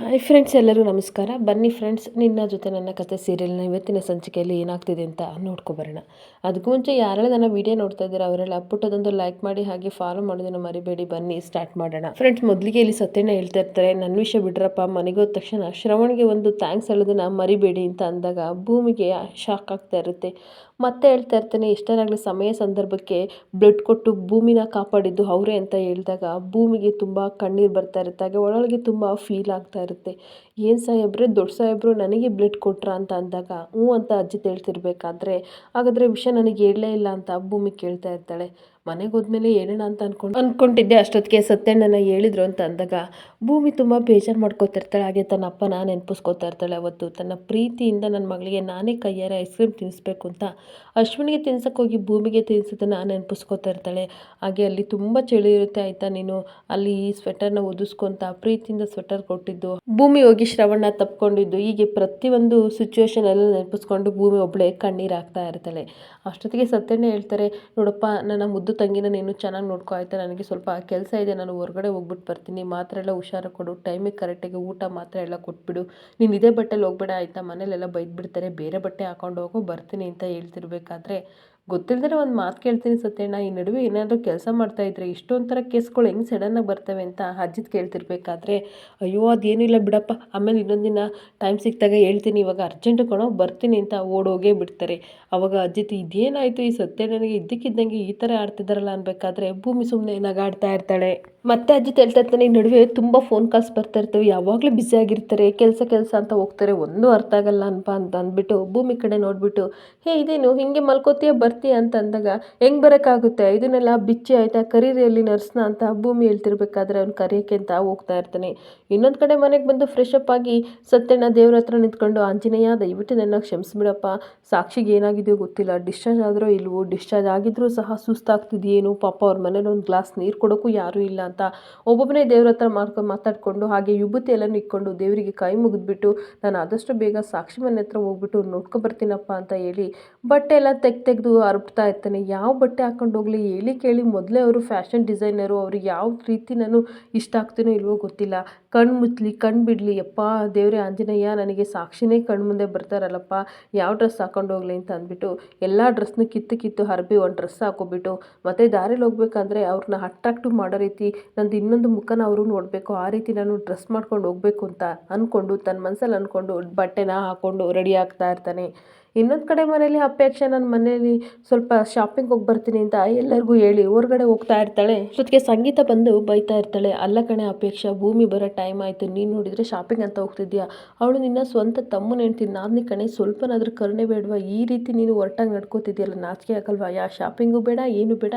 Hi friends, ಎಲ್ಲರೂ ನಮಸ್ಕಾರ. ಬನ್ನಿ ಫ್ರೆಂಡ್ಸ್, ನಿನ್ನ ಜೊತೆ ನನ್ನ ಕತೆ ಸೀರಿಯಲ್ನ ಇವತ್ತಿನ ಸಂಚಿಕೆಯಲ್ಲಿ ಏನಾಗ್ತಿದೆ ಅಂತ ನೋಡ್ಕೊಬರೋಣ. ಅದಕ್ಕೂ ಮುಂಚೆ ಯಾರೆಲ್ಲ ನನ್ನ ವಿಡಿಯೋ ನೋಡ್ತಾ ಇದ್ದೀರಾ ಅವರೆಲ್ಲ ಪುಟ್ಟದೊಂದು ಲೈಕ್ ಮಾಡಿ, ಹಾಗೆ ಫಾಲೋ ಮಾಡೋದನ್ನು ಮರಿಬೇಡಿ. ಬನ್ನಿ ಸ್ಟಾರ್ಟ್ ಮಾಡೋಣ. ಫ್ರೆಂಡ್ಸ್, ಮೊದಲಿಗೆ ಇಲ್ಲಿ ಸತ್ಯಣ್ಣ ಹೇಳ್ತಾ ಇರ್ತಾರೆ, ನನ್ನ ವಿಷಯ ಬಿಡ್ರಪ್ಪ. ಮನೆಗೆ ಹೋದ ತಕ್ಷಣ ಶ್ರವಣ್ಗೆ ಒಂದು ಥ್ಯಾಂಕ್ಸ್ ಹೇಳೋದನ್ನ ಮರಿಬೇಡಿ ಅಂತ ಅಂದಾಗ ಭೂಮಿಗೆ ಶಾಕ್ ಆಗ್ತಾ ಇರುತ್ತೆ. ಮತ್ತೆ ಹೇಳ್ತಾ ಇರ್ತಾನೆ, ಎಷ್ಟರಾಗಲಿ ಸಮಯ ಸಂದರ್ಭಕ್ಕೆ ಬ್ಲಡ್ ಕೊಟ್ಟು ಭೂಮಿನ ಕಾಪಾಡಿದ್ದು ಅವರೇ ಅಂತ ಹೇಳಿದಾಗ ಭೂಮಿಗೆ ತುಂಬ ಕಣ್ಣೀರು ಬರ್ತಾ ಇರುತ್ತೆ. ಹಾಗೆ ಒಳಗೆ ತುಂಬ ಫೀಲ್ ಆಗ್ತಾ ಇರುತ್ತೆ. ಏನು ಸಾಹೇಬ್ರೆ, ದೊಡ್ಡ ಸಾಹೇಬ್ರು ನನಗೆ ಬ್ಲಡ್ ಕೊಟ್ರಾ ಅಂತ ಅಂದಾಗ ಹ್ಞೂ ಅಂತ ಅಜ್ಜಿ ಹೇಳ್ತಿರ್ಬೇಕಾದ್ರೆ, ಹಾಗಾದರೆ ವಿಷಯ ನನಗೆ ಹೇಳಲೇ ಇಲ್ಲ ಅಂತ ಭೂಮಿ ಕೇಳ್ತಾ ಇರ್ತಾಳೆ. ಮನೆಗೆ ಹೋದ್ಮೇಲೆ ಹೇಳೋಣ ಅಂತ ಅನ್ಕೊಂಡಿದ್ದೆ, ಅಷ್ಟೊತ್ತಿಗೆ ಸತ್ಯಣ್ಣನ ಹೇಳಿದ್ರು ಅಂತ ಅಂದಾಗ ಭೂಮಿ ತುಂಬ ಬೇಜಾರು ಮಾಡ್ಕೋತಿರ್ತಾಳೆ. ಹಾಗೆ ತನ್ನ ಅಪ್ಪನ ನೆನಪಿಸ್ಕೋತಾ ಇರ್ತಾಳೆ. ಅವತ್ತು ತನ್ನ ಪ್ರೀತಿಯಿಂದ ನನ್ನ ಮಗಳಿಗೆ ನಾನೇ ಕೈಯಾರೆ ಐಸ್ ಕ್ರೀಮ್ ತಿನ್ನಿಸ್ಬೇಕು ಅಂತ ಅಶ್ವಿನಿಗೆ ತಿನ್ಸಕ್ಕೆ ಹೋಗಿ ಭೂಮಿಗೆ ತಿನ್ನಿಸೋದನ್ನು ನೆನಪಿಸ್ಕೋತಾ ಇರ್ತಾಳೆ. ಹಾಗೆ ಅಲ್ಲಿ ತುಂಬ ಚಳಿ ಇರುತ್ತೆ ಆಯಿತಾ, ನೀನು ಅಲ್ಲಿ ಈ ಸ್ವೆಟರ್ನ ಒದಿಸ್ಕೊಂತ ಪ್ರೀತಿಯಿಂದ ಸ್ವೆಟರ್ ಕೊಟ್ಟಿದ್ದು, ಭೂಮಿ ಹೋಗಿ ಶ್ರವಣ ತಪ್ಕೊಂಡಿದ್ದು, ಹೀಗೆ ಪ್ರತಿಯೊಂದು ಸಿಚುವೇಶನ್ ಎಲ್ಲ ನೆನಪಿಸ್ಕೊಂಡು ಭೂಮಿ ಒಬ್ಬಳೆ ಕಣ್ಣೀರು ಹಾಕ್ತಾ ಇರ್ತಾಳೆ. ಅಷ್ಟೊತ್ತಿಗೆ ಸತ್ಯಣ್ಣ ಹೇಳ್ತಾರೆ, ನೋಡಪ್ಪ ನನ್ನ ಮುದ್ದು ತಂಗಿನ ನೀನು ಚೆನ್ನಾಗಿ ನೋಡ್ಕೊ ಆಯಿತಾ, ನನಗೆ ಸ್ವಲ್ಪ ಕೆಲಸ ಇದೆ, ನಾನು ಹೊರಗಡೆ ಹೋಗ್ಬಿಟ್ಟು ಬರ್ತೀನಿ, ಮಾತ್ರ ಎಲ್ಲ ಹುಷಾರು ಕೊಡು, ಟೈಮಿಗೆ ಕರೆಕ್ಟಾಗಿ ಊಟ ಮಾತ್ರ ಎಲ್ಲ ಕೊಟ್ಬಿಡು, ನೀನು ಇದೇ ಬಟ್ಟೆಲಿ ಹೋಗ್ಬೇಡ ಆಯಿತಾ, ಮನೇಲೆಲ್ಲ ಬೈದ್ಬಿಡ್ತಾರೆ, ಬೇರೆ ಬಟ್ಟೆ ಹಾಕೊಂಡು ಹೋಗೋ, ಬರ್ತೀನಿ ಅಂತ ಹೇಳ್ತಿರ್ಬೇಕಾದ್ರೆ ಗೊತ್ತಿಲ್ಲದೇ ಒಂದು ಮಾತು ಕೇಳ್ತೀನಿ ಸತ್ಯಣ್ಣ, ಈ ನಡುವೆ ಏನಾದರೂ ಕೆಲಸ ಮಾಡ್ತಾಯಿದ್ರೆ ಇಷ್ಟೊಂಥರ ಕೇಸ್ಗಳು ಹೆಂಗೆ ಸಡನ್ನಾಗಿ ಬರ್ತವೆ ಅಂತ ಅಜ್ಜಿತ್ ಕೇಳ್ತಿರ್ಬೇಕಾದ್ರೆ, ಅಯ್ಯೋ ಅದೇನಿಲ್ಲ ಬಿಡಪ್ಪ, ಆಮೇಲೆ ಇನ್ನೊಂದು ದಿನ ಟೈಮ್ ಸಿಕ್ಕಿದಾಗ ಹೇಳ್ತೀನಿ, ಇವಾಗ ಅರ್ಜೆಂಟು ಕಣೋ ಬರ್ತೀನಿ ಅಂತ ಓಡೋಗೇ ಬಿಡ್ತಾರೆ. ಅವಾಗ ಅಜ್ಜಿತ್ ಇದೇನಾಯಿತು ಈ ಸತ್ಯಣ್ಣನಿಗೆ ಇದ್ದಕ್ಕಿದ್ದಂಗೆ ಈ ಥರ ಆಡ್ತಿದ್ದಾರಲ್ಲ ಅನ್ಬೇಕಾದ್ರೆ ಭೂಮಿ ಸುಮ್ಮನೆ ನಗಾಡ್ತಾ ಇರ್ತಾಳೆ. ಮತ್ತೆ ಅಜ್ಜಿತ್ ಹೇಳ್ತಾ ಇರ್ತಾನೆ, ಈ ನಡುವೆ ತುಂಬ ಫೋನ್ ಕಾಲ್ಸ್ ಬರ್ತಾ ಇರ್ತವೆ, ಯಾವಾಗಲೂ ಬ್ಯುಸಿ ಆಗಿರ್ತಾರೆ, ಕೆಲಸ ಅಂತ ಹೋಗ್ತಾರೆ, ಒಂದು ಅರ್ಥ ಆಗಲ್ಲ ಅಂತ ಅಂದ್ಬಿಟ್ಟು ಭೂಮಿ ಕಡೆ ನೋಡಿಬಿಟ್ಟು, ಹೇ ಇದೇನು ಹಿಂಗೆ ಮಲ್ಕೋತೀಯ ಬರ್ತೀಯ ಅಂತ ಅಂದಾಗ, ಹೆಂಗೆ ಬರೋಕ್ಕಾಗುತ್ತೆ, ಇದನ್ನೆಲ್ಲ ಬಿಚ್ಚಿ ಆಯಿತಾ ಕರೀರಿಯಲ್ಲಿ ನರ್ಸ್ನ ಅಂತ ಭೂಮಿ ಹೇಳ್ತಿರ್ಬೇಕಾದ್ರೆ ಅವ್ನು ಕರೆಯೋಕ್ಕೆ ಅಂತ ಹೋಗ್ತಾ ಇರ್ತಾನೆ. ಇನ್ನೊಂದು ಕಡೆ ಮನೆಗೆ ಬಂದು ಫ್ರೆಶ್ ಅಪ್ ಆಗಿ ಸತ್ಯಣ್ಣ ದೇವ್ರ ಹತ್ರ ನಿಂತ್ಕೊಂಡು, ಆಂಜನೇಯ ದಯವಿಟ್ಟು ನನ್ನ ಕ್ಷಮಿಸ್ಬಿಡಪ್ಪ, ಸಾಕ್ಷಿಗೆ ಏನಾಗಿದೆಯೋ ಗೊತ್ತಿಲ್ಲ, ಡಿಸ್ಚಾರ್ಜ್ ಆದರೂ ಇಲ್ವೋ, ಡಿಸ್ಚಾರ್ಜ್ ಆಗಿದ್ರೂ ಸಹ ಸುಸ್ತಾಗ್ತಿದೆಯೇನು, ಪಾಪ ಅವ್ರ ಮನೇಲಿ ಒಂದು ಗ್ಲಾಸ್ ನೀರು ಕೊಡೋಕ್ಕೂ ಯಾರೂ ಇಲ್ಲ ಅಂತ ಒಬ್ಬೊಬ್ಬನೇ ದೇವ್ರ ಹತ್ರ ಮಾತಾಡಿಕೊಂಡು, ಹಾಗೆ ವಿಭೂತಿ ಎಲ್ಲ ಇಟ್ಕೊಂಡು ದೇವರಿಗೆ ಕೈ ಮುಗಿದ್ಬಿಟ್ಟು, ನಾನು ಆದಷ್ಟು ಬೇಗ ಸಾಕ್ಷಿ ಮನೆ ಹತ್ರ ಹೋಗ್ಬಿಟ್ಟು ನೋಡ್ಕೊಬರ್ತೀನಪ್ಪ ಅಂತ ಹೇಳಿ ಬಟ್ಟೆ ಎಲ್ಲ ತೆಗೆದು ಹರಡ್ತಾ ಇರ್ತಾನೆ. ಯಾವ ಬಟ್ಟೆ ಹಾಕೊಂಡು ಹೋಗಲಿ ಹೇಳಿ ಕೇಳಿ, ಮೊದಲೇ ಅವರು ಫ್ಯಾಷನ್ ಡಿಸೈನರು, ಅವ್ರಿಗೆ ಯಾವ ರೀತಿ ನಾನು ಇಷ್ಟ ಆಗ್ತೀನೋ ಇಲ್ವೋ ಗೊತ್ತಿಲ್ಲ, ಕಣ್ಣು ಮುಚ್ಚಲಿ ಕಣ್ಣು ಬಿಡಲಿ, ಯಪ್ಪ ದೇವರೇ ಆಂಜನೇಯ ನನಗೆ ಸಾಕ್ಷಿನೇ ಕಣ್ಣು ಮುಂದೆ ಬರ್ತಾರಲ್ಲಪ್ಪ, ಯಾವ ಡ್ರೆಸ್ ಹಾಕೊಂಡು ಹೋಗ್ಲಿ ಅಂತ ಅಂದ್ಬಿಟ್ಟು ಎಲ್ಲ ಡ್ರೆಸ್ನ ಕಿತ್ತು ಹರಬಿ ಒಂದು ಡ್ರೆಸ್ ಹಾಕೋಬಿಟ್ಟು, ಮತ್ತು ದಾರಿಲಿ ಹೋಗ್ಬೇಕಂದ್ರೆ ಅವ್ರನ್ನ ಅಟ್ರಾಕ್ಟಿವ್ ಮಾಡೋ ರೀತಿ ನಂದು ಇನ್ನೊಂದು ಮುಖನ ಅವರು ನೋಡಬೇಕು, ಆ ರೀತಿ ನಾನು ಡ್ರೆಸ್ ಮಾಡ್ಕೊಂಡು ಹೋಗ್ಬೇಕು ಅಂತ ಅಂದ್ಕೊಂಡು ತನ್ನ ಮನಸ್ಸಲ್ಲಿ ಅಂದ್ಕೊಂಡು ಬಟ್ಟೆನ ಹಾಕ್ಕೊಂಡು ರೆಡಿ ಆಗ್ತಾ ಇರ್ತಾನೆ. ಇನ್ನೊಂದು ಕಡೆ ಮನೇಲಿ ಅಪೇಕ್ಷೆ ನನ್ನ ಮನೇಲಿ ಸ್ವಲ್ಪ ಶಾಪಿಂಗ್ ಹೋಗಿ ಬರ್ತೀನಿ ಅಂತ ಎಲ್ಲರಿಗೂ ಹೇಳಿ ಹೊರಗಡೆ ಹೋಗ್ತಾ ಇರ್ತಾಳೆ. ಜೊತೆಗೆ ಸಂಗೀತ ಬಂದು ಬೈತಾ ಇರ್ತಾಳೆ, ಅಲ್ಲ ಕಣೆ ಅಪೇಕ್ಷಾ, ಭೂಮಿ ಬರೋ ಟೈಮ್ ಆಯಿತು, ನೀನು ನೋಡಿದರೆ ಶಾಪಿಂಗ್ ಅಂತ ಹೋಗ್ತಿದ್ಯಾ, ಅವಳು ನಿನ್ನ ಸ್ವಂತ ತಮ್ಮನ ಹೇಳ್ತೀನಿ, ನಾನು ಕಣೆ ಸ್ವಲ್ಪನಾದ್ರೂ ಕರುಣೆ ಬೇಡವಾ, ಈ ರೀತಿ ನೀನು ಹೊರಟಾಗಿ ನಡ್ಕೋತಿದ್ಯಲ್ಲ, ನಾಚಿಕೆ ಆಗಲ್ವಾ, ಯಾ ಶಾಪಿಂಗು ಬೇಡ ಏನು ಬೇಡ,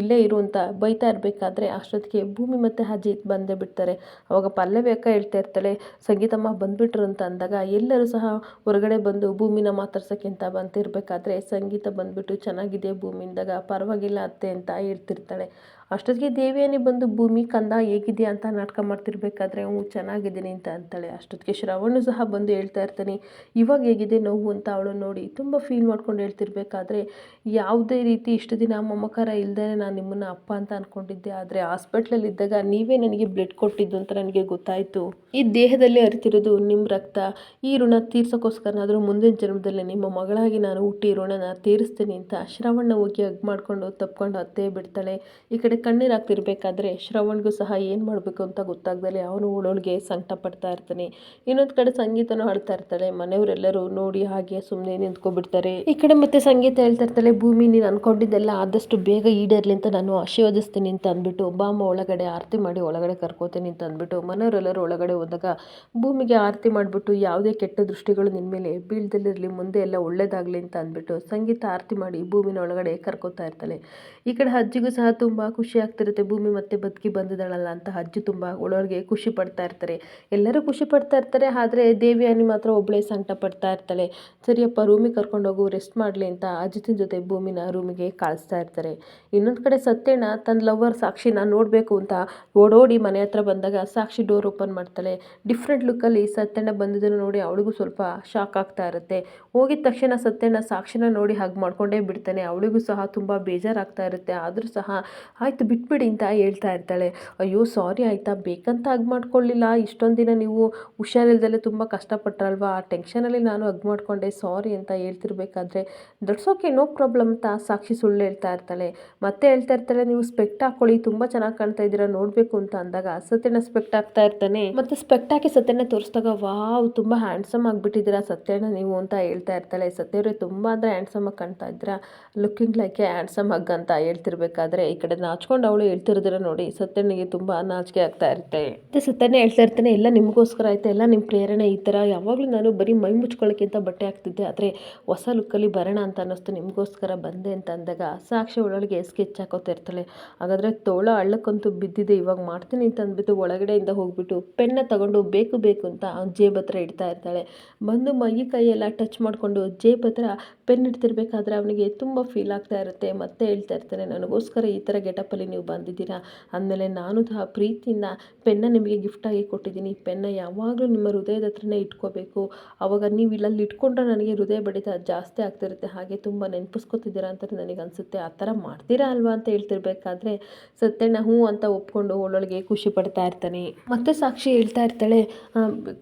ಇಲ್ಲೇ ಇರು ಅಂತ ಬೈತಾ ಇರಬೇಕಾದ್ರೆ ಅಷ್ಟೊತ್ತಿಗೆ ಭೂಮಿ ಮತ್ತು ಅಜಿತ್ ಬಂದೇ ಬಿಡ್ತಾರೆ. ಅವಾಗ ಪಲ್ಲವಿ ಅಕ್ಕ ಹೇಳ್ತಾ ಇರ್ತಾಳೆ, ಸಂಗೀತಮ್ಮ ಬಂದುಬಿಟ್ರು ಅಂತ ಅಂದಾಗ ಎಲ್ಲರೂ ಸಹ ಹೊರಗಡೆ ಬಂದು ಭೂಮಿನ ಮಾತಾಡ್ಸೋಕ್ಕೆ ಅಂತ ಬಂತಿರ್ಬೇಕಾದ್ರೆ ಸಂಗೀತ ಬಂದುಬಿಟ್ಟು, ಚೆನ್ನಾಗಿದೆ ಭೂಮಿ ಅಂದಾಗ, ಪರವಾಗಿಲ್ಲ ಅತ್ತೆ ಅಂತ ಹೇಳ್ತಿರ್ತಾಳೆ. ಅಷ್ಟೊತ್ತಿಗೆ ದೇವಿಯಾನಿ ಬಂದು, ಭೂಮಿ ಕಂದ ಹೇಗಿದೆಯಾ ಅಂತ ನಾಟಕ ಮಾಡ್ತಿರ್ಬೇಕಾದ್ರೆ ಹ್ಞೂ ಚೆನ್ನಾಗಿದ್ದೀನಿ ಅಂತ ಅಂತಾಳೆ. ಅಷ್ಟೊತ್ತಿಗೆ ಶ್ರವಣು ಸಹ ಬಂದು ಹೇಳ್ತಾ ಇರ್ತಾನೆ, ಇವಾಗ ಹೇಗಿದೆ ನೋವು ಅಂತ ಅವಳು ನೋಡಿ ತುಂಬ ಫೀಲ್ ಮಾಡ್ಕೊಂಡು ಹೇಳ್ತಿರ್ಬೇಕಾದ್ರೆ, ಯಾವುದೇ ರೀತಿ ಇಷ್ಟು ದಿನ ಮಮಕಾರ ಇಲ್ಲದೇ ನಾನು ನಿಮ್ಮನ್ನು ಅಪ್ಪ ಅಂತ ಅಂದ್ಕೊಂಡಿದ್ದೆ, ಆದರೆ ಹಾಸ್ಪಿಟ್ಲಲ್ಲಿ ಇದ್ದಾಗ ನೀವೇ ನನಗೆ ಬ್ಲಡ್ ಕೊಟ್ಟಿದ್ದು ಅಂತ ನನಗೆ ಗೊತ್ತಾಯಿತು, ಈ ದೇಹದಲ್ಲಿ ಹರಿತಿರೋದು ನಿಮ್ಮ ರಕ್ತ, ಈ ಋಣ ತೀರ್ಸೋಕ್ಕೋಸ್ಕರನಾದರೂ ಮುಂದಿನ ಜನ್ಮದಲ್ಲಿ ನಿಮ್ಮ ಮಗಳಾಗಿ ನಾನು ಹುಟ್ಟಿ ಋಣನ ತೀರಿಸ್ತೀನಿ ಅಂತ ಶ್ರವಣ್ಣ ಹೋಗಿ ಹಗ್ ಮಾಡಿಕೊಂಡು ತಪ್ಕೊಂಡು ಅತ್ತೇ ಬಿಡ್ತಾಳೆ. ಈ ಕಡೆ ಕಣ್ಣೀರು ಹಾಕ್ತಿರ್ಬೇಕಾದ್ರೆ ಶ್ರವಣ್ಗೂ ಸಹ ಏನು ಮಾಡಬೇಕು ಅಂತ ಗೊತ್ತಾಗ್ದಲೆ ಅವನು ಓಡೋಳಿಗೆ ಸಂಕಟ ಪಡ್ತಾ ಇರ್ತಾನೆ. ಇನ್ನೊಂದು ಕಡೆ ಸಂಗೀತನೂ ಹಾಡ್ತಾ ಇರ್ತಾಳೆ. ಮನೆಯವರೆಲ್ಲರೂ ನೋಡಿ ಹಾಗೆ ಸುಮ್ಮನೆ ನಿಂತ್ಕೊಬಿಡ್ತಾರೆ. ಈ ಕಡೆ ಮತ್ತೆ ಸಂಗೀತ ಹೇಳ್ತಾ ಇರ್ತಾಳೆ, ಭೂಮಿ ನೀನು ಅಂದ್ಕೊಂಡಿದ್ದೆಲ್ಲ ಆದಷ್ಟು ಬೇಗ ಈಡೇರಲಿ ಅಂತ ನಾನು ಆಶೀರ್ವದಿಸ್ತೀನಿ ಅಂತ ಅಂದ್ಬಿಟ್ಟು ಬಾಮ ಒಳಗಡೆ ಆರತಿ ಮಾಡಿ ಒಳಗಡೆ ಕರ್ಕೋತೀನಿ ಅಂತ ಅಂದ್ಬಿಟ್ಟು ಮನೆಯವರೆಲ್ಲರೂ ಒಳಗಡೆ ಹೋದಾಗ ಭೂಮಿಗೆ ಆರತಿ ಮಾಡಿಬಿಟ್ಟು, ಯಾವುದೇ ಕೆಟ್ಟ ದೃಷ್ಟಿಗಳು ನಿನ್ನ ಮೇಲೆ ಬೀಳ್ದಲ್ಲಿರಲಿ, ಮುಂದೆ ಎಲ್ಲ ಒಳ್ಳೇದಾಗಲಿ ಅಂತ ಅಂದ್ಬಿಟ್ಟು ಸಂಗೀತ ಆರತಿ ಮಾಡಿ ಭೂಮಿನ ಒಳಗಡೆ ಕರ್ಕೋತಾ ಇರ್ತಾಳೆ. ಈ ಕಡೆ ಅಜ್ಜಿಗೂ ಸಹ ತುಂಬ ಖುಷಿ ಆಗ್ತಿರುತ್ತೆ, ಭೂಮಿ ಮತ್ತೆ ಬದುಕಿ ಬಂದಿದ್ದಾಳಲ್ಲ ಅಂತ ಅಜ್ಜಿ ತುಂಬ ಒಳಗೆ ಖುಷಿ ಪಡ್ತಾ ಇರ್ತಾರೆ. ಎಲ್ಲರೂ ಖುಷಿ ಪಡ್ತಾ ಇರ್ತಾರೆ, ಆದರೆ ದೇವಿಯಾನಿ ಮಾತ್ರ ಒಬ್ಬಳೇ ಸಂಕಟ ಪಡ್ತಾ ಇರ್ತಾಳೆ. ಸರಿಯಪ್ಪ ರೂಮಿಗೆ ಕರ್ಕೊಂಡು ಹೋಗು, ರೆಸ್ಟ್ ಮಾಡಲಿ ಅಂತ ಅಜಿತಿನ ಜೊತೆ ಭೂಮಿನ ರೂಮಿಗೆ ಕಳಿಸ್ತಾ ಇರ್ತಾರೆ. ಇನ್ನೊಂದು ಕಡೆ ಸತ್ಯಣ್ಣ ತನ್ನ ಲವರ್ ಸಾಕ್ಷಿನ ನೋಡಬೇಕು ಅಂತ ಓಡೋಡಿ ಮನೆ ಹತ್ರ ಬಂದಾಗ ಸಾಕ್ಷಿ ಡೋರ್ ಓಪನ್ ಮಾಡ್ತಾಳೆ. ಡಿಫ್ರೆಂಟ್ ಲುಕ್ಕಲ್ಲಿ ಸತ್ಯಣ್ಣ ಬಂದಿದ್ದನ್ನು ನೋಡಿ ಅವಳಿಗೂ ಸ್ವಲ್ಪ ಶಾಕ್ ಆಗ್ತಾ ಇರುತ್ತೆ. ಹೋಗಿದ ತಕ್ಷಣ ಸತ್ಯಣ್ಣ ಸಾಕ್ಷಿನ ನೋಡಿ ಹಗ್ ಮಾಡ್ಕೊಂಡೇ ಬಿಡ್ತಾನೆ. ಅವಳಿಗೂ ಸಹ ತುಂಬ ಬೇಜಾರಾಗ್ತಾ ಇರುತ್ತೆ. ಆದರೂ ಸಹ ಆಯ್ತು ಆಯಿತು ಬಿಟ್ಬಿಡಿ ಅಂತ ಹೇಳ್ತಾ ಇರ್ತಾಳೆ. ಅಯ್ಯೋ ಸಾರಿ ಆಯಿತಾ, ಬೇಕಂತ ಹಗ್ ಮಾಡ್ಕೊಳ್ಳಿಲ್ಲ, ಇಷ್ಟೊಂದು ದಿನ ನೀವು ಹುಷಾರಿಲ್ದಲೆ ತುಂಬ ಕಷ್ಟಪಟ್ರಲ್ವಾ, ಆ ಟೆನ್ಷನಲ್ಲಿ ನಾನು ಹಗ್ ಮಾಡಿಕೊಂಡೆ, ಸಾರಿ ಅಂತ ಹೇಳ್ತಿರ್ಬೇಕಾದ್ರೆ ದಟ್ಸ್ ಓಕೆ ನೋ ಪ್ರಾಬ್ಲಮ್ ಅಂತ ಸಾಕ್ಷಿ ಸುಳ್ಳು ಹೇಳ್ತಾ ಇರ್ತಾಳೆ. ಮತ್ತೆ ಹೇಳ್ತಾ ಇರ್ತಾಳೆ, ನೀವು ಸ್ಪೆಕ್ಟ್ ಹಾಕ್ಕೊಳ್ಳಿ, ತುಂಬ ಚೆನ್ನಾಗಿ ಕಾಣ್ತಾ ಇದ್ದೀರಾ ನೋಡಬೇಕು ಅಂತ ಅಂದಾಗ ಸತ್ಯನ ಸ್ಪೆಕ್ಟ್ ಹಾಕ್ತಾ ಇರ್ತಾನೆ. ಮತ್ತೆ ಸ್ಪೆಕ್ಟ್ ಹಾಕಿ ಸತ್ಯನ ತೋರಿಸಿದಾಗ ವಾವ್ ತುಂಬ ಹ್ಯಾಂಡ್ಸಮ್ ಆಗಿಬಿಟ್ಟಿದ್ದೀರಾ ಸತ್ಯನ ನೀವು ಅಂತ ಹೇಳ್ತಾ ಇರ್ತಾಳೆ. ಸತ್ಯವ್ರೆ ತುಂಬ ಅಂದರೆ ಹ್ಯಾಂಡ್ಸಮ್ ಆಗಿ ಕಾಣ್ತಾ ಇದ್ದೀರಾ, looking like A handsome hug ಅಂತ ಹೇಳ್ತಿರ್ಬೇಕಾದ್ರೆ ಈ ಕಡೆ ನಾಚ್ಕೊಂಡು ಅವಳು ಹೇಳ್ತಿರೋದನ್ನ ನೋಡಿ ಸತ್ಯನಿಗೆ ತುಂಬ ನಾಚಿಕೆ ಆಗ್ತಾ ಇರುತ್ತೆ. ಮತ್ತೆ ಸತ್ಯನೇ ಹೇಳ್ತಾ ಇರ್ತಾನೆ, ಎಲ್ಲ ನಿಮಗೋಸ್ಕರ ಆಯ್ತು, ಎಲ್ಲ ನಿಮ್ಮ ಪ್ರೇರಣೆ, ಈ ಥರ ಯಾವಾಗಲೂ ನಾನು ಬರೀ ಮೈ ಮುಚ್ಕೊಳ್ಳೋಕ್ಕಿಂತ ಬಟ್ಟೆ ಹಾಕ್ತಿದ್ದೆ, ಆದರೆ ಹೊಸ ಲುಕ್ಕಲ್ಲಿ ಬರೋಣ ಅಂತ ಅನ್ನಿಸ್ತು, ನಿಮಗೋಸ್ಕರ ಬಂದೆ ಅಂತ ಅಂದಾಗ ಸಾಕ್ಷಿ ಒಳಗೆ ಸ್ಕೆಚ್ ಹಾಕೋತಾ ಇರ್ತಾಳೆ. ಹಾಗಾದರೆ ತೋಳ ಹಳ್ಳಕ್ಕಂತೂ ಬಿದ್ದಿದೆ, ಇವಾಗ ಮಾಡ್ತೀನಿ ಅಂತ ಅಂದ್ಬಿಟ್ಟು ಒಳಗಡೆಯಿಂದ ಹೋಗ್ಬಿಟ್ಟು ಪೆನ್ನ ತಗೊಂಡು ಬೇಕು ಬೇಕು ಅಂತ ಜೇಬ್ ಹತ್ರ ಇಡ್ತಾ ಇರ್ತಾಳೆ. ಬಂದು ಮೈ ಕೈಯೆಲ್ಲ ಟಚ್ ಮಾಡಿಕೊಂಡು ಜೇಬ್ ಹತ್ರ ಪೆನ್ ಇಡ್ತಿರ್ಬೇಕಾದ್ರೆ ಅವನಿಗೆ ತುಂಬ ಫೀಲ್ ಆಗ್ತಾ ಇರುತ್ತೆ. ಮತ್ತೆ ಹೇಳ್ತಾ ಇರ್ತಾನೆ, ನನಗೋಸ್ಕರ ಈ ಥರ ಗೆಟಪಲ್ಲಿ ನೀವು ಬಂದಿದ್ದೀರಾ ಅಂದಮೇಲೆ ನಾನು ಸಹ ಪ್ರೀತಿಯಿಂದ ಪೆನ್ನ ನಿಮಗೆ ಗಿಫ್ಟಾಗಿ ಕೊಟ್ಟಿದ್ದೀನಿ, ಪೆನ್ನ ಯಾವಾಗಲೂ ನಿಮ್ಮ ಹೃದಯದ ಹತ್ರನೇ ಇಟ್ಕೋಬೇಕು, ಆವಾಗ ನೀವು ಇಲ್ಲಲ್ಲಿ ಇಟ್ಕೊಂಡ್ರೆ ನನಗೆ ಹೃದಯ ಬಡಿತ ಜಾಸ್ತಿ ಆಗ್ತಿರುತ್ತೆ, ಹಾಗೆ ತುಂಬ ನೆನಪಿಸ್ಕೊತಿದ್ದೀರಾ ಅಂತ ನನಗೆ ಅನಿಸುತ್ತೆ, ಆ ಥರ ಮಾಡ್ತೀರಾ ಅಲ್ವಾ ಅಂತ ಹೇಳ್ತಿರ್ಬೇಕಾದ್ರೆ ಸತ್ಯಣ್ಣ ಹ್ಞೂ ಅಂತ ಒಪ್ಕೊಂಡು ಒಳ್ಳೊಳಗೆ ಖುಷಿ ಪಡ್ತಾ ಇರ್ತಾನೆ. ಮತ್ತೆ ಸಾಕ್ಷಿ ಹೇಳ್ತಾ ಇರ್ತಾಳೆ,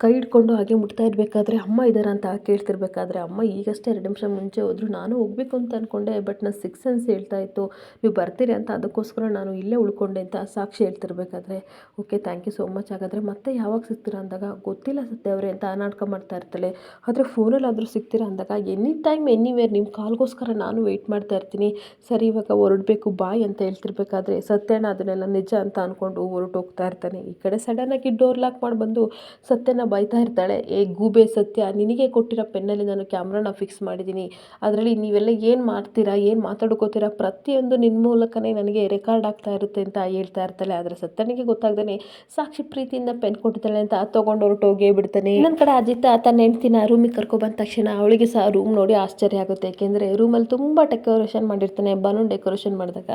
ಕೈ ಹಿಡ್ಕೊಂಡು ಹಾಗೆ ಮುಟ್ತಾ ಇರಬೇಕಾದ್ರೆ ಅಮ್ಮ ಇದ್ದಾರ ಅಂತ ಕೇಳ್ತಿರ್ಬೇಕಾದ್ರೆ ಅಮ್ಮ ಈಗಷ್ಟೇ 2 ನಿಮಿಷ ಮುಂಚೆ ಹೋದ್ರು, ನಾನು ಹೋಗ್ಬೇಕು ಅಂತ ಅಂದ್ಕೊಂಡೆ, ಬಟ್ ನಾನು 6 ಸೆನ್ಸ್ ಹೇಳ್ತಾ ಇತ್ತು ನೀವು ಬರ್ತೀರಿ ಅಂತ, ಅದಕ್ಕೋಸ್ಕರ ನಾನು ಇಲ್ಲೇ ಉಳ್ಕೊಂಡೆ ಅಂತ ಸಾಕ್ಷಿ ಹೇಳ್ತಿರ್ಬೇಕಾದ್ರೆ okay thank you so much, ಹಾಗಾದರೆ ಮತ್ತೆ ಯಾವಾಗ ಸಿಗ್ತೀರಾ ಅಂದಾಗ ಗೊತ್ತಿಲ್ಲ ಸತ್ಯ ಅವರೇ ಅಂತ ನಾಟಕ ಮಾಡ್ತಾ ಇರ್ತಾಳೆ. ಆದರೆ ಫೋನಲ್ಲಾದರೂ ಸಿಗ್ತೀರಾ ಅಂದಾಗ ಎನಿ ಟೈಮ್ ಎನಿವೇರ್ ನಿಮ್ಮ ಕಾಲ್ಗೋಸ್ಕರ ನಾನು ವೆಯ್ಟ್ ಮಾಡ್ತಾ ಇರ್ತೀನಿ, ಸರಿ ಇವಾಗ ಹೊರಡಬೇಕು ಬಾಯ್ ಅಂತ ಹೇಳ್ತಿರ್ಬೇಕಾದ್ರೆ ಸತ್ಯನ ಅದನ್ನೆಲ್ಲ ನಿಜ ಅಂತ ಅಂದ್ಕೊಂಡು ಹೊರಟೋಗ್ತಾ ಇರ್ತಾನೆ. ಈ ಕಡೆ ಸಡನ್ನಾಗಿ ಡೋರ್ ಲಾಕ್ ಮಾಡಿ ಬಂದು ಸತ್ಯನ ಬೈತಾ ಇರ್ತಾಳೆ, ಏ ಗೂಬೆ ಸತ್ಯ, ನಿನಗೆ ಕೊಟ್ಟಿರೋ ಪೆನ್ನಲ್ಲಿ ನಾನು ಕ್ಯಾಮ್ರಾನ ಫಿಕ್ಸ್ ಮಾಡಿದ್ದೀನಿ, ಅದರಲ್ಲಿ ನೀವೆಲ್ಲ ಏನು ಮಾಡ್ತೀರಾ, ಏನು ಮಾತಾಡ್ಕೋತೀರಾ, ಪ್ರತಿಯೊಂದು ನಿನ್ನ ಮೂಲಕನೇ ನನಗೆ ರೆಕಾರ್ಡ್ ಆಗ್ತಾ ಇರುತ್ತೆ ಅಂತ ಹೇಳ್ತಾ ಇರ್ತಾಳೆ. ಆದರೆ ಸತ್ಯನಿಗೆ ಗೊತ್ತಾಗ್ದೇ ಸಾಕ್ಷಿ ಪ್ರೀತಿಯಿಂದ ಪೆನ್ ಕೊಟ್ಟಿದ್ದಾಳೆ ಅಂತ ತೊಗೊಂಡು ಹೊರಟೋಗೇ ಬಿಡ್ತಾನೆ. ಇನ್ನೊಂದು ಕಡೆ ಅಜಿತ್ ತನ್ನ ಹೆಂಡ್ತಿನ ರೂಮಿಗೆ ಕರ್ಕೊಬಂದ ತಕ್ಷಣ ಅವಳಿಗೆ ಸಹ ರೂಮ್ ನೋಡಿ ಆಶ್ಚರ್ಯ ಆಗುತ್ತೆ. ಯಾಕೆಂದರೆ ರೂಮಲ್ಲಿ ತುಂಬ ಡೆಕೋರೇಷನ್ ಮಾಡಿರ್ತಾನೆ. ಬಲೂನ್ ಡೆಕೋರೇಷನ್ ಮಾಡಿದಾಗ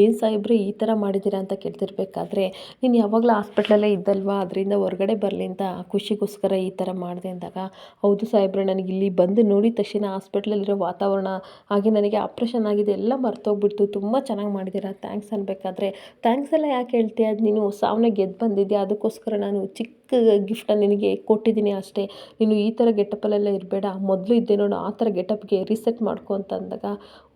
ಏನು ಸಾಹೇಬ್ರೆ ಈ ಥರ ಮಾಡಿದ್ದೀರಾ ಅಂತ ಕೇಳ್ತಿರ್ಬೇಕಾದ್ರೆ, ನೀನು ಯಾವಾಗಲೂ ಹಾಸ್ಪಿಟ್ಲಲ್ಲೇ ಇದ್ದಲ್ವಾ, ಅದರಿಂದ ಹೊರಗಡೆ ಬರಲಿ ಅಂತ ಖುಷಿಗೋಸ್ಕರ ಈ ಥರ ಮಾಡಿದೆ ಅಂದಾಗ, ಹೌದು ಸಾಹೇಬ್ರೆ ನನಗೆ ಇಲ್ಲಿ ಬಂದು ನೋಡಿದ ತಕ್ಷಣ ಹಾಸ್ಪಿಟ್ಲಲ್ಲಿರೋ ವಾತಾವರಣ ಹಾಗೆ ನನಗೆ ಆಪ್ರೇಷನ್ ಆಗಿದೆ ಎಲ್ಲ ಮರ್ತೋಗ್ಬಿಡ್ತು, ತುಂಬ ಚೆನ್ನಾಗಿ ಮಾಡಿದ್ದೀರಾ ಥ್ಯಾಂಕ್ಸ್ ಅನ್ಬೇಕಾದ್ರೆ, ಥ್ಯಾಂಕ್ಸ್ ಎಲ್ಲ ಯಾಕೆ ಹೇಳ್ತೀಯ, ನೀನು ಸಾವನ್ನ ಗೆದ್ದು ಬಂದಿದ್ಯಾ, ಅದಕ್ಕೋಸ್ಕರ ನಾನು ಚಿಕ್ಕ ಗಿಫ್ಟನ್ನು ನಿನಗೆ ಕೊಟ್ಟಿದ್ದೀನಿ ಅಷ್ಟೇ, ನೀನು ಈ ಥರ ಗೆಟಪಲ್ಲೆಲ್ಲ ಇರಬೇಡ, ಮೊದಲು ಇದ್ದೆ ನೋಡು ಆ ಥರ ಗೆಟಪ್ಗೆ ರೀಸೆಟ್ ಮಾಡ್ಕೊ ಅಂತ ಅಂದಾಗ,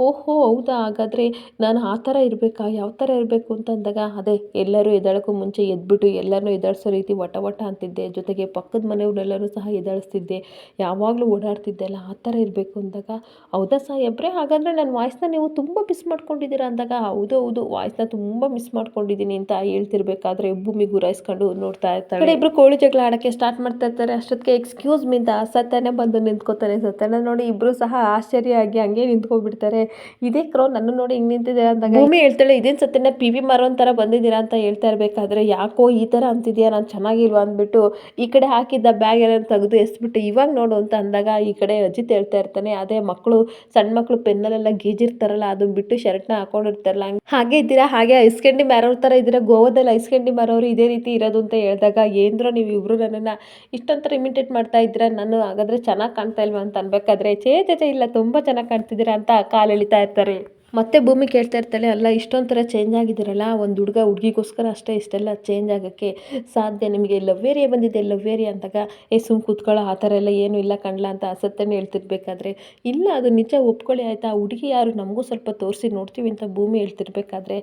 ಓಹೋ ಹೌದಾ, ಹಾಗಾದರೆ ನಾನು ಆ ಥರ ಇರಬೇಕಾ, ಯಾವ ಥರ ಇರಬೇಕು ಅಂತ ಅಂದಾಗ, ಅದೇ ಎಲ್ಲರೂ ಎದ್ದೇಳೋಕ್ಕೂ ಮುಂಚೆ ಎದ್ಬಿಟ್ಟು ಎಲ್ಲರನ್ನೂ ಎದ್ದೇಳಿಸೋ ರೀತಿ ವಟ ವಟ ಅಂತಿದ್ದೆ, ಜೊತೆಗೆ ಪಕ್ಕದ ಮನೆಯವ್ರನ್ನೆಲ್ಲರೂ ಸಹ ಎದ್ದೇಳಿಸ್ತಿದ್ದೆ, ಯಾವಾಗಲೂ ಓಡಾಡ್ತಿದ್ದೆ ಅಲ್ಲ ಆ ಥರ ಇರಬೇಕು ಅಂದಾಗ, ಹೌದಾ ಸಾಹೇಬ್ರೆ ಹಾಗಾದರೆ ನನ್ನ ವಾಯ್ಸ್ನ ನೀವು ತುಂಬ ಮಿಸ್ ಮಾಡ್ಕೊಂಡಿದ್ದೀರಾ ಅಂದಾಗ, ಹೌದು ಹೌದು ವಾಯ್ಸ್ನ ತುಂಬ ಮಿಸ್ ಮಾಡ್ಕೊಂಡಿದ್ದೀನಿ ಅಂತ ಹೇಳ್ತಿರ್ಬೇಕಾದ್ರೆ ಭೂಮಿ ಗುರಾಯಿಸ್ಕೊಂಡು ನೋಡ್ತಾ ಇರ್ತಾಳೆ. ಇಬ್ಬರು ಕೋಳಿ ಜಗಳ ಆಡೋಕ್ಕೆ ಸ್ಟಾರ್ಟ್ ಮಾಡ್ತಾ ಇರ್ತಾರೆ. ಅಷ್ಟೊತ್ತಿಗೆ ಎಕ್ಸ್ಕ್ಯೂಸ್ ಮೀ ಅಂತ ಸತ್ಯನೇ ಬಂದು ನಿಂತ್ಕೋತಾನೆ. ಸತ್ಯನ ನೋಡಿ ಇಬ್ಬರು ಸಹ ಆಶ್ಚರ್ಯ ಆಗಿ ಹಂಗೆ ನಿಂತ್ಕೊಬಿಡ್ತಾರೆ. ಇದೇ ಕ್ರೋ ನನ್ನ ನೋಡಿ ಹಿಂಗೆ ನಿಂತಿದ್ದೀರಾ ಅಂದಾಗ ಭೂಮಿ ಹೇಳ್ತಾಳೆ, ಇದೇನು ಸತ್ಯನ PV ಮಾರೋನ್ ಥರ ಬಂದಿದ್ದೀರಾ ಅಂತ ಹೇಳ್ತಾ ಇರಬೇಕಾದ್ರೆ, ಯಾಕೋ ಈ ಥರ ಅಂತಿದ್ಯಾ, ನಾನು ಚೆನ್ನಾಗಿಲ್ವಾ ಅಂದ್ಬಿಟ್ಟು ಈ ಕಡೆ ಹಾಕಿದ್ದ ಬ್ಯಾಗ್ ಎಲ್ಲ ತೆಗೆದು ಎಸ್ಬಿಟ್ಟು ಇವಾಗ ನೋಡು ಅಂತ ಅಂದಾಗ, ಈ ಕಡೆ ಅಜಿತ್ ಹೇಳ್ತಾ ಇರ್ತಾನೆ, ಅದೇ ಮಕ್ಕಳು ಸಣ್ಣ ಮಕ್ಕಳು ಪೆನ್ನಲ್ಲೆಲ್ಲ ಗೀಜಿರ್ತಾರಲ್ಲ ಅದನ್ನ ಬಿಟ್ಟು ಶರ್ಟ್ನ ಹಾಕೊಂಡಿರ್ತಾರಲ್ಲ ಹಾಗೆ ಇದ್ದೀರಾ, ಹಾಗೆ ಐಸ್ ಕ್ಯಾಂಡಿ ಮಾರೋರ ಥರ ಇದ್ದೀರಾ, ಗೋವಾದಲ್ಲಿ ಐಸ್ ಕ್ಯಾಂಡಿ ಮಾರೋರು ಇದೇ ರೀತಿ ಇರೋದು ಅಂತ ಹೇಳಿದಾಗ, ಏನೋ ನೀವು ಇಬ್ಬರು ನನ್ನನ್ನು ಇಷ್ಟೊಂಥರ ಇಮಿಟೇಟ್ ಮಾಡ್ತಾ ಇದ್ದೀರಾ, ನಾನು ಹಾಗಾದರೆ ಚೆನ್ನಾಗಿ ಕಾಣ್ತಾ ಇಲ್ವಾ ಅಂತ ಅನ್ಬೇಕಾದ್ರೆ, ಚೇ ಇಲ್ಲ ತುಂಬ ಚೆನ್ನಾಗಿ ಕಾಣ್ತಿದ್ದೀರಾ ಅಂತ ಕಾಲು ಎಳಿತಾ ಇರ್ತಾರೆ. ಮತ್ತೆ ಭೂಮಿ ಕೇಳ್ತಾ ಇರ್ತಾಳೆ, ಅಲ್ಲ ಇಷ್ಟೊಂಥರ ಚೇಂಜ್ ಆಗಿದ್ದೀರಲ್ಲ, ಒಂದು ಹುಡುಗಿಗೋಸ್ಕರ ಅಷ್ಟೇ ಇಷ್ಟೆಲ್ಲ ಚೇಂಜ್ ಆಗೋಕ್ಕೆ ಸಾಧ್ಯ, ನಿಮಗೆ ಲವ್ ಏರಿಯಾ ಬಂದಿದೆ ಲವ್ ಏರಿಯಾ ಅಂದಾಗ, ಸುಮ್ ಕೂತ್ಕೊಳ್ಳೋ ಆ ಥರ ಎಲ್ಲ ಏನೂ ಇಲ್ಲ ಕಣ್ಲ ಅಂತ ಸತ್ಯನೇ ಹೇಳ್ತಿರ್ಬೇಕಾದ್ರೆ, ಇಲ್ಲ ಅದು ನಿಜ ಒಪ್ಕೊಳ್ಳಿ ಆಯಿತಾ, ಹುಡುಗಿ ಯಾರು ನಮಗೂ ಸ್ವಲ್ಪ ತೋರಿಸಿ ನೋಡ್ತೀವಿ ಅಂತ ಭೂಮಿ ಹೇಳ್ತಿರ್ಬೇಕಾದ್ರೆ,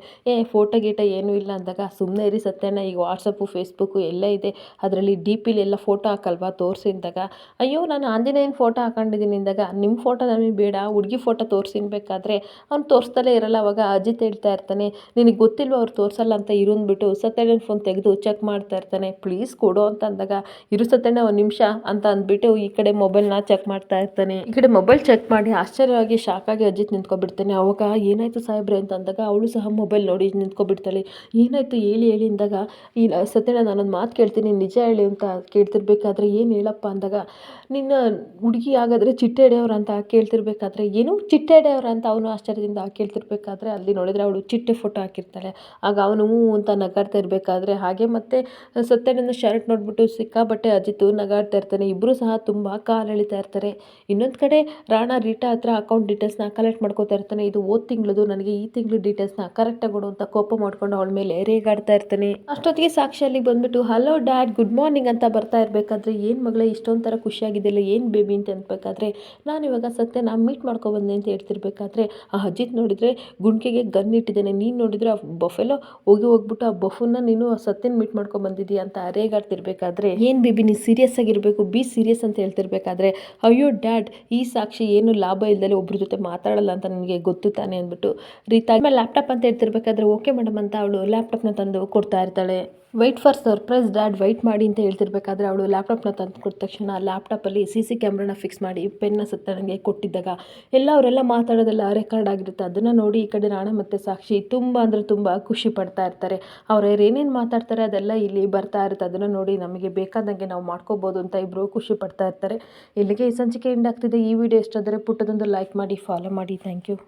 ಫೋಟೋ ಗೀಟ ಏನೂ ಇಲ್ಲ ಅಂದಾಗ, ಸುಮ್ಮನೆ ಇರಿ ಸತ್ಯನ, ಈಗ ವಾಟ್ಸಪ್ಪು ಫೇಸ್ಬುಕ್ಕು ಎಲ್ಲ ಇದೆ, ಅದರಲ್ಲಿ DP ಎಲ್ಲ ಫೋಟೋ ಹಾಕಲ್ವಾ ತೋರಿಸಿ ಅಂದಾಗ, ಅಯ್ಯೋ ನಾನು ಆಂಜನೇಯನ ಫೋಟೋ ಹಾಕೊಂಡಿದ್ದೀನಿ ಅಂದಾಗ, ನಿಮ್ಮ ಫೋಟೋ ನಮಗೆ ಬೇಡ ಹುಡುಗಿ ಫೋಟೋ ತೋರಿಸಿ ಅನ್ಬೇಕಾದ್ರೆ ಅವ್ನು ತೋರಿಸ್ತಲೇ ಇರಲ್ಲ. ಅವಾಗ ಅಜಿತ್ ಹೇಳ್ತಾ ಇರ್ತಾನೆ, ನಿನಗೆ ಗೊತ್ತಿಲ್ವ ಅವ್ರು ತೋರಿಸಲ್ಲ ಅಂತ, ಇರುಂದ್ಬಿಟ್ಟು ಸತ್ಯಣ್ಣನ ಫೋನ್ ತೆಗೆದು ಚೆಕ್ ಮಾಡ್ತಾ ಇರ್ತಾನೆ. ಪ್ಲೀಸ್ ಕೊಡು ಅಂತ ಅಂದಾಗ, ಇರು ಸತ್ಯಣ್ಣ ಒಂದು ನಿಮಿಷ ಅಂತ ಅಂದ್ಬಿಟ್ಟು ಈ ಕಡೆ ಮೊಬೈಲ್ನ ಚೆಕ್ ಮಾಡ್ತಾ ಇರ್ತಾನೆ. ಈ ಕಡೆ ಮೊಬೈಲ್ ಚೆಕ್ ಮಾಡಿ ಆಶ್ಚರ್ಯವಾಗಿ ಶಾಕಾಗಿ ಅಜಿತ್ ನಿಂತ್ಕೊಬಿಡ್ತಾನೆ. ಅವಾಗ ಏನಾಯ್ತು ಸಾಹೇಬ್ರೆ ಅಂತ ಅಂದಾಗ ಅವಳು ಸಹ ಮೊಬೈಲ್ ನೋಡಿ ನಿಂತ್ಕೊಬಿಡ್ತಾಳೆ. ಏನಾಯ್ತು ಹೇಳಿ ಅಂದಾಗ, ಈ ಸತ್ಯಣ್ಣ ನಾನೊಂದು ಮಾತು ಕೇಳ್ತೀನಿ ನಿಜ ಹೇಳಿ ಅಂತ ಕೇಳ್ತಿರ್ಬೇಕಾದ್ರೆ, ಏನು ಹೇಳಪ್ಪ ಅಂದಾಗ, ನಿನ್ನ ಹುಡುಗಿ ಹಾಗಾದರೆ ಚಿಟ್ಟೆ ಹಿಡಿಯೋರು ಅಂತ ಕೇಳ್ತಿರ್ಬೇಕಾದ್ರೆ, ಏನು ಚಿಟ್ಟೆ ಹಿಡಿಯೋರು ಅಂತ ಅವನು ಆಶ್ಚರ್ಯದಿಂದ ಕೇಳ್ತಿರ್ಬೇಕಾದ್ರೆ ಅಲ್ಲಿ ನೋಡಿದರೆ ಅವಳು ಚಿಟ್ಟೆ ಫೋಟೋ ಹಾಕಿರ್ತಾಳೆ. ಆಗ ಅವನು ಹ್ಞೂ ಅಂತ ನಗಾಡ್ತಾ ಇರಬೇಕಾದ್ರೆ ಹಾಗೆ ಮತ್ತೆ ಸತ್ಯನನ್ನ ಶರ್ಟ್ ನೋಡ್ಬಿಟ್ಟು ಸಿಕ್ಕಾಪಟ್ಟೆ ಅಜಿತು ನಗಾಡ್ತಾ ಇರ್ತಾನೆ. ಇಬ್ಬರು ಸಹ ತುಂಬ ಕಾಲೆಳಿತಾ ಇರ್ತಾರೆ. ಇನ್ನೊಂದು ಕಡೆ ರಾಣಾ ರೀಟಾ ಹತ್ರ ಅಕೌಂಟ್ ಡೀಟೇಲ್ಸ್ನ ಕಲೆಕ್ಟ್ ಮಾಡ್ಕೋತಾ ಇರ್ತಾನೆ. ಇದು ಹೋದ ತಿಂಗಳದು, ನನಗೆ ಈ ತಿಂಗಳು ಡೀಟೇಲ್ಸ್ನ ಕರೆಕ್ಟಾಗಿ ಕೊಡು ಅಂತ ಕೋಪ ಮಾಡ್ಕೊಂಡು ಅವಳ ಮೇಲೆ ರೇಗಾಡ್ತಾ ಇರ್ತಾನೆ. ಅಷ್ಟೊತ್ತಿಗೆ ಸಾಕ್ಷಿ ಅಲ್ಲಿಗೆ ಬಂದ್ಬಿಟ್ಟು ಹಲೋ ಡ್ಯಾಡ್ ಗುಡ್ ಮಾರ್ನಿಂಗ್ ಅಂತ ಬರ್ತಾ ಇರಬೇಕಾದ್ರೆ ಏನು ಮಗಳೇ ಇಷ್ಟೊಂಥರ ಖುಷಿಯಾಗಿದ್ದಿಲ್ಲ, ಏನು ಬೇಬಿ ಅಂತ ಅನ್ಬೇಕಾದ್ರೆ ನಾನು ಇವಾಗ ಸತ್ಯನ ಮೀಟ್ ಮಾಡ್ಕೊಬಂದೆ ಅಂತ ಹೇಳ್ತಿರ್ಬೇಕಾದ್ರೆ ಆ ಅಜಿತ್ ನೋಡಿದರೆ ಗುಂಡಿಗೆಗೆ ಗನ್ ಇಟ್ಟಿದ್ದಾನೆ. ನೀನು ನೋಡಿದರೆ ಆ ಬಫೆಲೋ ಹೋಗ್ಬಿಟ್ಟು ಆ ಬಫನ್ನ ನೀನು ಸತ್ಯನ ಮೀಟ್ ಮಾಡ್ಕೊಂಡು ಬಂದಿದ್ದೀಯ ಅಂತ ರೇಗಾಡ್ತಿರ್ಬೇಕಾದ್ರೆ ಏನು ಬೇಬಿ ನೀನು ಸೀರಿಯಸ್ ಆಗಿರಬೇಕು, ಬಿ ಸೀರಿಯಸ್ ಅಂತ ಹೇಳ್ತಿರ್ಬೇಕಾದ್ರೆ ಅಯ್ಯೋ ಡ್ಯಾಡ್ ಈ ಸಾಕ್ಷಿ ಏನು ಲಾಭ ಇಲ್ದಲೆ ಒಬ್ರ ಜೊತೆ ಮಾತಾಡಲ್ಲ ಅಂತ ನನಗೆ ಗೊತ್ತು ತಾನೆ ಅಂದ್ಬಿಟ್ಟು ರೀತಾ ಲ್ಯಾಪ್ಟಾಪ್ ಅಂತ ಹೇಳ್ತಿರ್ಬೇಕಾದ್ರೆ ಓಕೆ ಮೇಡಮ್ ಅಂತ ಅವಳು ಲ್ಯಾಪ್ಟಾಪ್ನ ತಂದು ಕೊಡ್ತಾ ಇರ್ತಾಳೆ. Wait for surprise dad wait ಮಾಡಿ ಅಂತ ಹೇಳ್ತಿರ್ಬೇಕಾದ್ರೆ ಅವಳು ಲ್ಯಾಪ್ಟಾಪ್ನ ತಂದು ಕೊಟ್ಟ ತಕ್ಷಣ ಲ್ಯಾಪ್ಟಾಪಲ್ಲಿ CC ಕ್ಯಾಮ್ರಾನ ಫಿಕ್ಸ್ ಮಾಡಿ ಪೆನ್ನ ಸತ್ಯನಿಗೆ ಕೊಟ್ಟಿದ್ದಾಗ ಅವರೆಲ್ಲ ಮಾತಾಡೋದೆಲ್ಲ ರೆಕಾರ್ಡ್ ಆಗಿರುತ್ತೆ. ಅದನ್ನು ನೋಡಿ ಈ ಕಡೆ ರಾಣಾ ಮತ್ತು ಸಾಕ್ಷಿ ತುಂಬ ಅಂದರೆ ತುಂಬ ಖುಷಿ ಪಡ್ತಾ ಇರ್ತಾರೆ. ಅವ್ರು ಏನೇನು ಮಾತಾಡ್ತಾರೆ ಅದೆಲ್ಲ ಇಲ್ಲಿ ಬರ್ತಾ ಇರುತ್ತೆ. ಅದನ್ನು ನೋಡಿ ನಮಗೆ ಬೇಕಾದಂಗೆ ನಾವು ಮಾಡ್ಕೋಬೋದು ಅಂತ ಇಬ್ಬರು ಖುಷಿ ಪಡ್ತಾ ಇರ್ತಾರೆ. ಇಲ್ಲಿಗೆ ಈ ಸಂಚಿಕೆ ಎಂಡ್ ಆಗ್ತಿದೆ. ಈ ವಿಡಿಯೋ ಇಷ್ಟ ಆದರೆ ಪುಟ್ಟದೊಂದು ಲೈಕ್ ಮಾಡಿ, ಫಾಲೋ ಮಾಡಿ. Thank you.